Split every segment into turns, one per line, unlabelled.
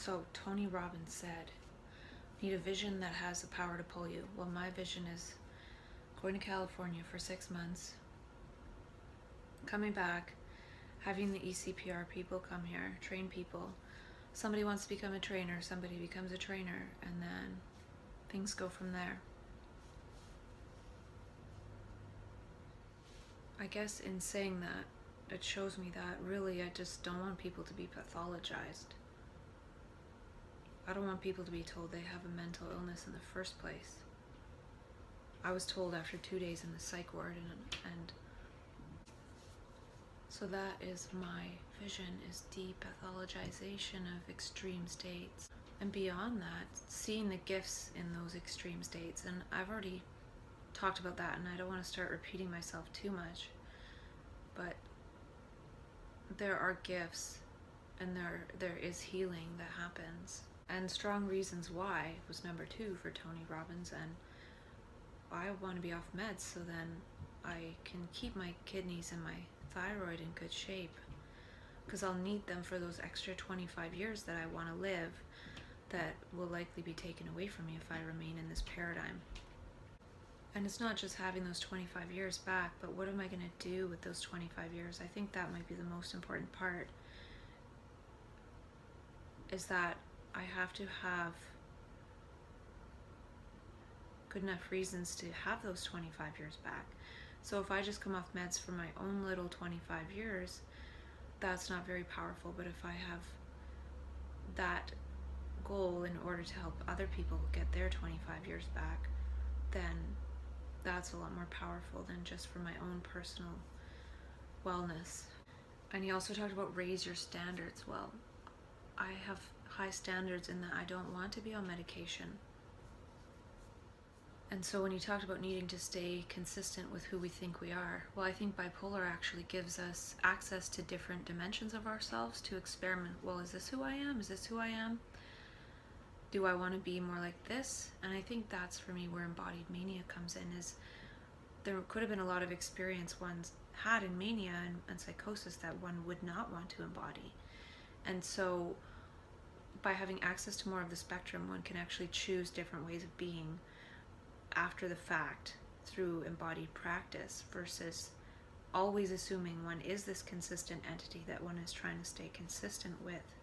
So Tony Robbins said, need a vision that has the power to pull you. Well, my vision is going to California for 6 months, coming back, having the ecpr people come here, train people. Somebody wants to become a trainer, somebody becomes a trainer, and then things go from there. I guess in saying that, it shows me that really I just don't want people to be pathologized. I don't want people to be told they have a mental illness in the first place. I was told after 2 days in the psych ward, and so that is my vision, is depathologization of extreme states. And beyond that, seeing the gifts in those extreme states. And I've already talked about that, and I don't want to start repeating myself too much, but there are gifts, and there is healing that happens. And strong reasons why was number 2 for Tony Robbins, and I want to be off meds so then I can keep my kidneys and my thyroid in good shape, because I'll need them for those extra 25 years that I want to live that will likely be taken away from me if I remain in this paradigm. And it's not just having those 25 years back, but what am I going to do with those 25 years? I think that might be the most important part, is that I have to have good enough reasons to have those 25 years back. So if I just come off meds for my own little 25 years, that's not very powerful. But if I have that goal in order to help other people get their 25 years back, then that's a lot more powerful than just for my own personal wellness. And he also talked about raise your standards. Well, I have high standards in that I don't want to be on medication. And so when he talked about needing to stay consistent with who we think we are, well, I think bipolar actually gives us access to different dimensions of ourselves to experiment. Well, is this who I am? Is this who I am? Do I want to be more like this? And I think that's for me where embodied mania comes in, is there could have been a lot of experience one's had in mania and psychosis that one would not want to embody. And so by having access to more of the spectrum, one can actually choose different ways of being after the fact through embodied practice, versus always assuming one is this consistent entity that one is trying to stay consistent with.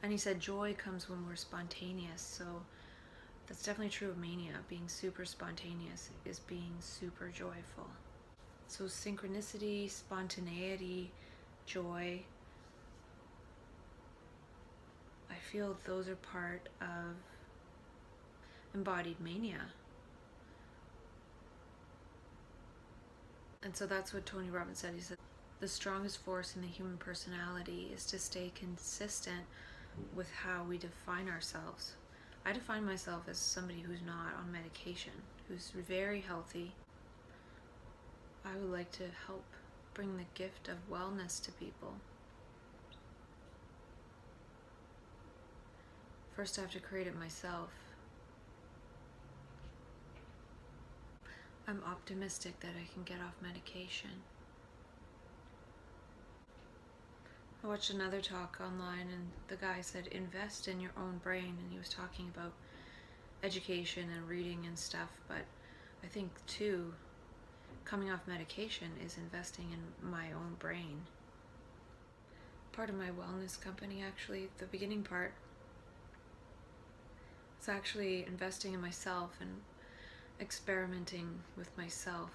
And he said joy comes when we're spontaneous. So that's definitely true of mania. Being super spontaneous is being super joyful. So synchronicity, spontaneity, joy, I feel those are part of embodied mania. And so that's what Tony Robbins said. He said the strongest force in the human personality is to stay consistent with how we define ourselves. I define myself as somebody who's not on medication, who's very healthy. I would like to help bring the gift of wellness to people. First, I have to create it myself. I'm optimistic that I can get off medication. I watched another talk online, and the guy said invest in your own brain, and he was talking about education and reading and stuff, but I think too, coming off medication is investing in my own brain. Part of my wellness company, actually, the beginning part, is actually investing in myself and experimenting with myself.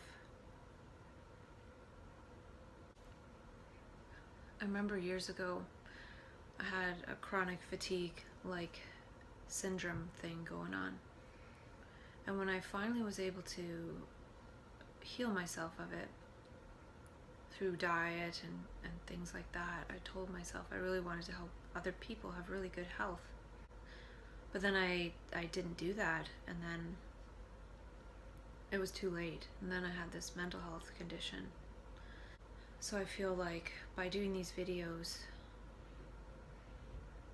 I remember years ago I had a chronic fatigue like syndrome thing going on, and when I finally was able to heal myself of it through diet and things like that, I told myself I really wanted to help other people have really good health. But then I didn't do that, and then it was too late, and then I had this mental health condition. So I feel like by doing these videos,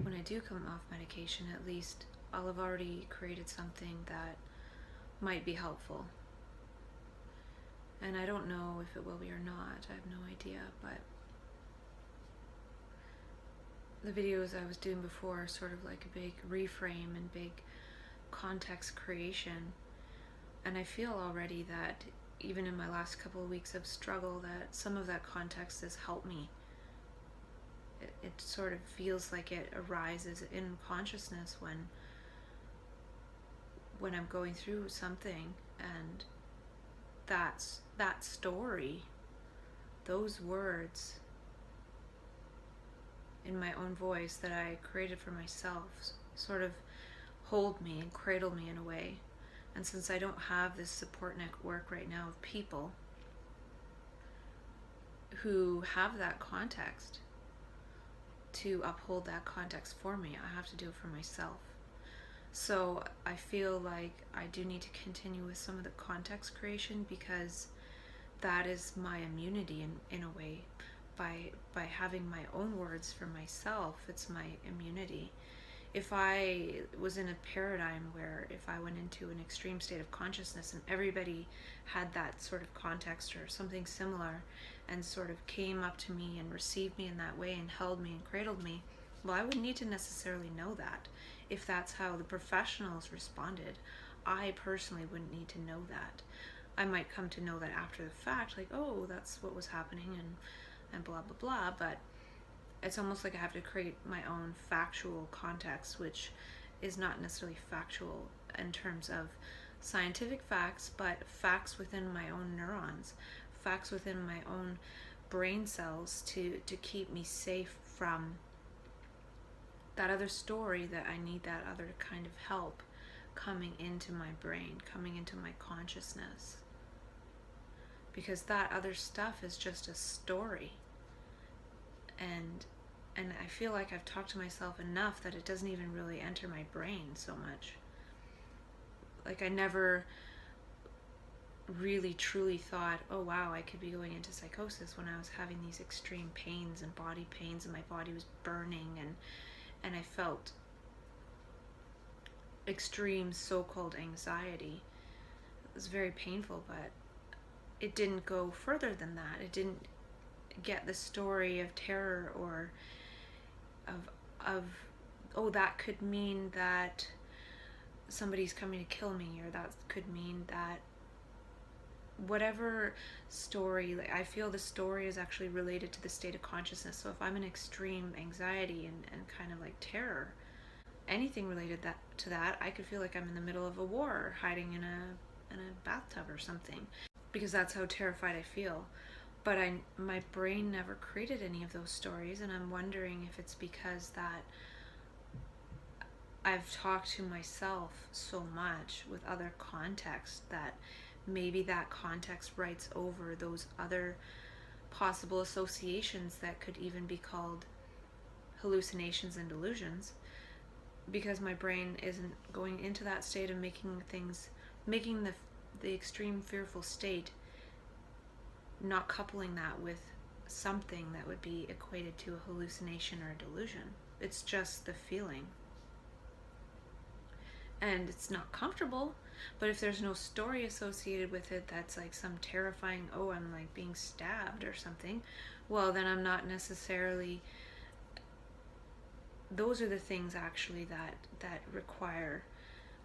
when I do come off medication, at least I'll have already created something that might be helpful. And I don't know if it will be or not, I have no idea, but the videos I was doing before are sort of like a big reframe and big context creation. And I feel already that even in my last couple of weeks of struggle, that some of that context has helped me. It sort of feels like it arises in consciousness when I'm going through something, and that story, those words in my own voice that I created for myself sort of hold me and cradle me in a way. And since I don't have this support network right now of people who have that context to uphold that context for me, I have to do it for myself. So I feel like I do need to continue with some of the context creation, because that is my immunity in a way. By having my own words for myself, it's my immunity. If I was in a paradigm where if I went into an extreme state of consciousness and everybody had that sort of context or something similar and sort of came up to me and received me in that way and held me and cradled me, well, I wouldn't need to necessarily know that. If that's how the professionals responded, I personally wouldn't need to know that. I might come to know that after the fact, like, oh, that's what was happening and blah, blah, blah, but it's almost like I have to create my own factual context, which is not necessarily factual in terms of scientific facts, but facts within my own neurons, facts within my own brain cells to keep me safe from that other story, that I need that other kind of help coming into my brain, coming into my consciousness. Because that other stuff is just a story. And I feel like I've talked to myself enough that it doesn't even really enter my brain so much. Like, I never really truly thought, oh wow, I could be going into psychosis, when I was having these extreme pains and body pains and my body was burning and I felt extreme so-called anxiety. It was very painful, but it didn't go further than that. It didn't get the story of terror or of oh, that could mean that somebody's coming to kill me, or that could mean that whatever story. Like, I feel the story is actually related to the state of consciousness. So if I'm in extreme anxiety and kind of like terror, anything related to that, I could feel like I'm in the middle of a war or hiding in a bathtub or something, because that's how terrified I feel. But my brain never created any of those stories, and I'm wondering if it's because that I've talked to myself so much with other context that maybe that context writes over those other possible associations that could even be called hallucinations and delusions, because my brain isn't going into that state of making the extreme fearful state, not coupling that with something that would be equated to a hallucination or a delusion. It's just the feeling. And it's not comfortable, but if there's no story associated with it that's like some terrifying, oh, I'm like being stabbed or something, well, then I'm not necessarily... Those are the things actually that require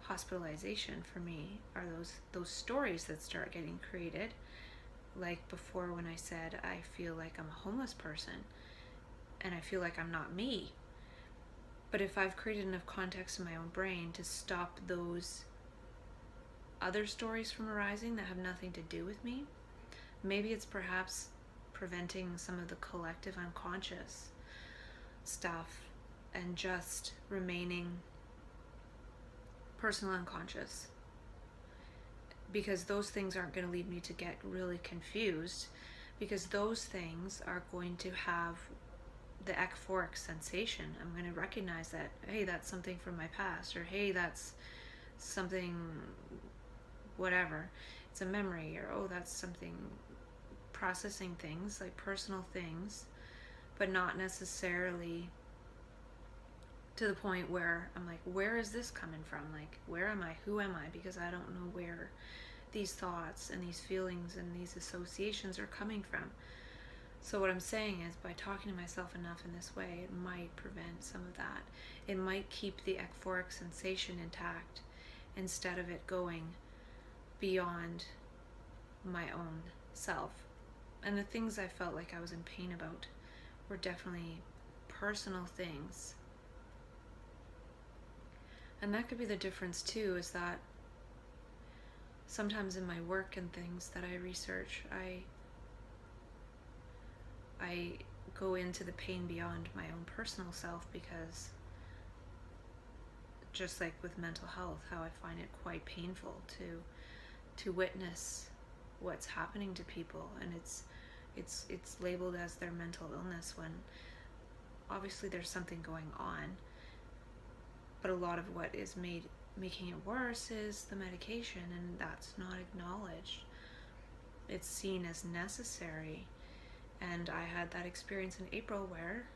hospitalization for me, are those stories that start getting created. Like before, when I said I feel like I'm a homeless person and I feel like I'm not me. But if I've created enough context in my own brain to stop those other stories from arising that have nothing to do with me, maybe it's perhaps preventing some of the collective unconscious stuff and just remaining personal unconscious. Because those things aren't going to lead me to get really confused, because those things are going to have the ecphoric sensation. I'm going to recognize that, hey, that's something from my past, or hey, that's something, whatever. It's a memory, or oh, that's something, processing things, like personal things, but not necessarily to the point where I'm like, where is this coming from? Like, where am I? Who am I? Because I don't know where these thoughts and these feelings and these associations are coming from. So what I'm saying is, by talking to myself enough in this way, it might prevent some of that. It might keep the ecphoric sensation intact instead of it going beyond my own self. And the things I felt like I was in pain about were definitely personal things. And that could be the difference too, is that sometimes in my work and things that I research, I go into the pain beyond my own personal self, because just like with mental health, how I find it quite painful to witness what's happening to people, and it's labeled as their mental illness when obviously there's something going on, but a lot of what is making it worse is the medication, and that's not acknowledged. It's seen as necessary. And I had that experience in April where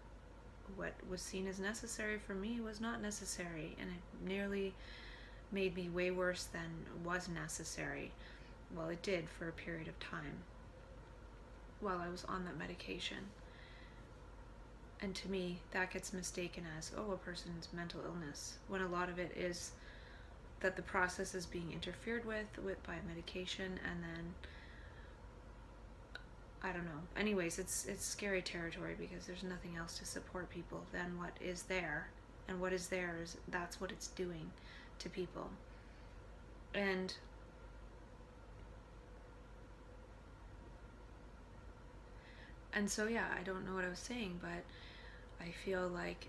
what was seen as necessary for me was not necessary, and it nearly made me way worse than was necessary. Well, it did for a period of time while I was on that medication. And to me, that gets mistaken as, oh, a person's mental illness, when a lot of it is that the process is being interfered with by medication, and then I don't know. Anyways, it's scary territory, because there's nothing else to support people than what is there. And what is there is, that's what it's doing to people. And so yeah, I don't know what I was saying, but I feel like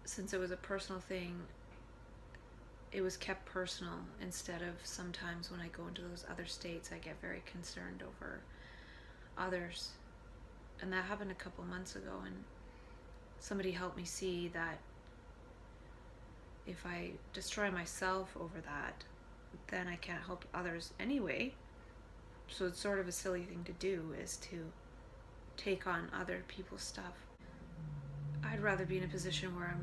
since it was a personal thing, it was kept personal, instead of sometimes when I go into those other states, I get very concerned over others. And that happened a couple months ago, and somebody helped me see that if I destroy myself over that, then I can't help others anyway. So it's sort of a silly thing to do, is to take on other people's stuff. I'd rather be in a position where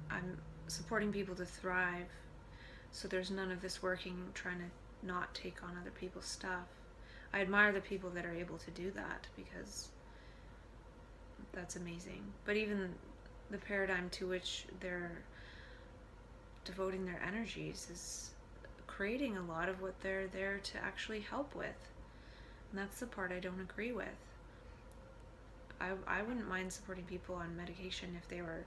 I'm supporting people to thrive, so there's none of this working trying to not take on other people's stuff. I admire the people that are able to do that, because that's amazing. But even the paradigm to which they're devoting their energies is creating a lot of what they're there to actually help with. And that's the part I don't agree with. I wouldn't mind supporting people on medication if they were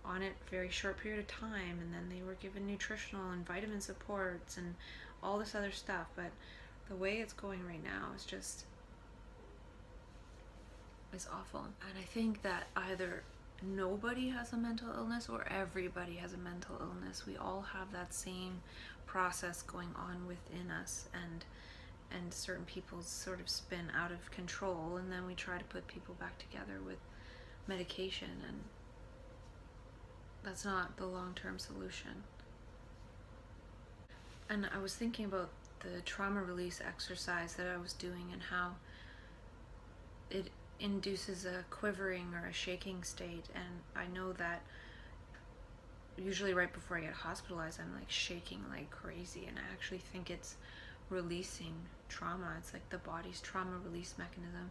on it for a very short period of time, and then they were given nutritional and vitamin supports and all this other stuff. But the way it's going right now is awful. And I think that either nobody has a mental illness or everybody has a mental illness. We all have that same process going on within us, and certain people sort of spin out of control, and then we try to put people back together with medication, and that's not the long-term solution. And I was thinking about the trauma release exercise that I was doing, and how it induces a quivering or a shaking state. And I know that usually right before I get hospitalized, I'm like shaking like crazy, and I actually think it's releasing trauma. It's like the body's trauma release mechanism.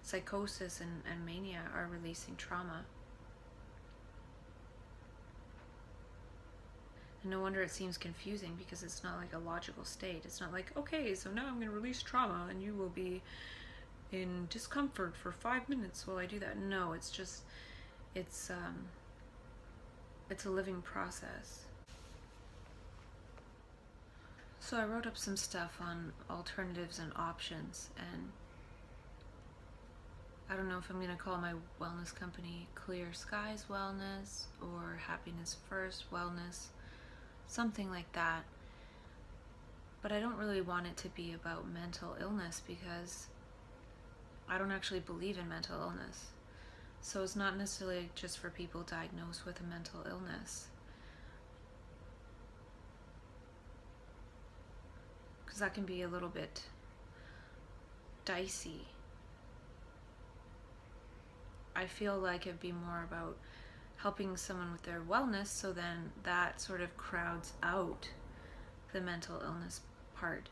Psychosis and mania are releasing trauma. And no wonder it seems confusing, because it's not like a logical state. It's not like, okay, so now I'm going to release trauma and you will be in discomfort for 5 minutes while I do that. No, it's just, it's a living process. So I wrote up some stuff on alternatives and options, and I don't know if I'm going to call my wellness company Clear Skies Wellness or Happiness First Wellness, something like that. But I don't really want it to be about mental illness, because I don't actually believe in mental illness. So it's not necessarily just for people diagnosed with a mental illness, because that can be a little bit dicey. I feel like it'd be more about helping someone with their wellness, so then that sort of crowds out the mental illness part.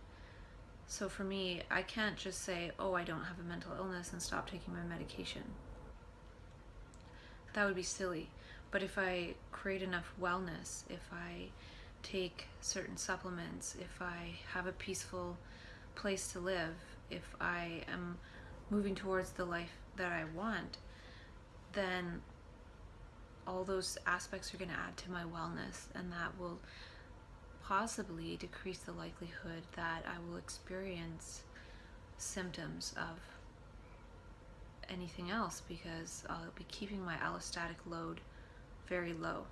So for me, I can't just say, oh, I don't have a mental illness and stop taking my medication. That would be silly. But if I create enough wellness, if I take certain supplements, if I have a peaceful place to live, if I am moving towards the life that I want, then all those aspects are going to add to my wellness, and that will possibly decrease the likelihood that I will experience symptoms of anything else, because I'll be keeping my allostatic load very low.